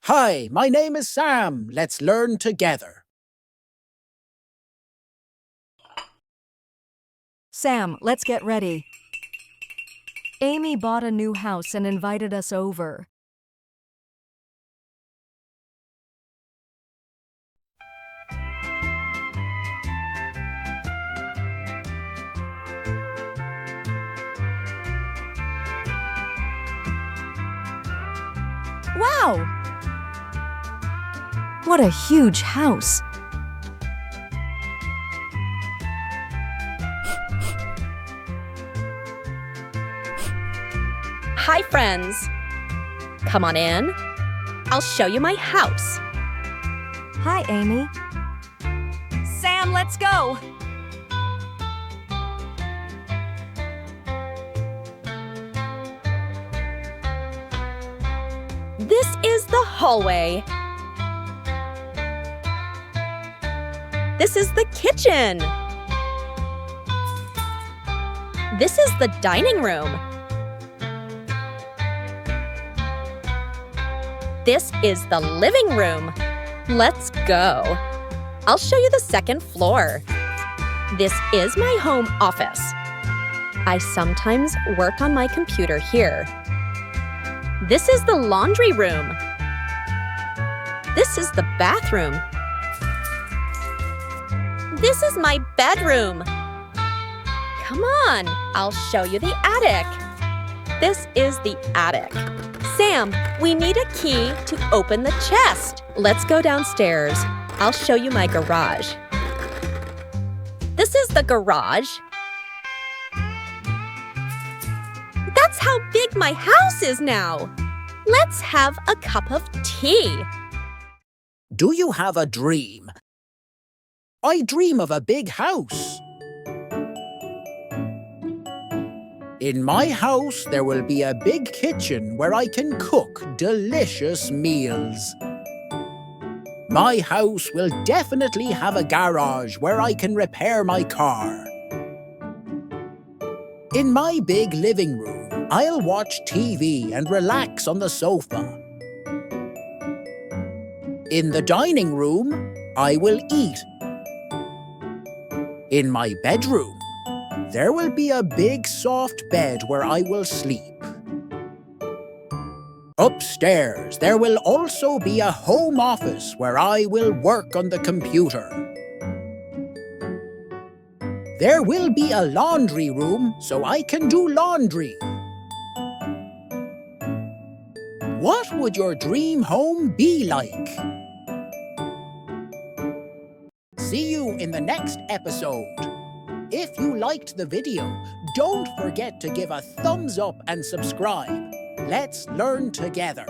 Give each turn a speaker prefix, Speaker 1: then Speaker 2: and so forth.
Speaker 1: Hi, my name is Sam. Let's learn together.
Speaker 2: Sam, let's get ready. Amy bought a new house and invited us over. Wow! What a huge house!
Speaker 3: Hi, friends. Come on in. I'll show you my house.
Speaker 2: Hi, Amy. Sam, let's go!
Speaker 3: This is the hallway. This is the kitchen. This is the dining room. This is the living room. Let's go. I'll show you the second floor. This is my home office. I sometimes work on my computer here. This is the laundry room. This is the bathroom. This is my bedroom. Come on, I'll show you the attic. This is the attic. Sam, we need a key to open the chest. Let's go downstairs. I'll show you my garage. This is the garage. That's how big my house is now. Let's have a cup of tea.
Speaker 1: Do you have a dream? I dream of a big house. In my house, there will be a big kitchen where I can cook delicious meals. My house will definitely have a garage where I can repair my car. In my big living room, I'll watch TV and relax on the sofa. In the dining room, I will eat. In my bedroom, there will be a big soft bed where I will sleep. Upstairs, there will also be a home office where I will work on the computer. There will be a laundry room so I can do laundry. What would your dream home be like? See you in the next episode. If you liked the video, don't forget to give a thumbs up and subscribe. Let's learn together.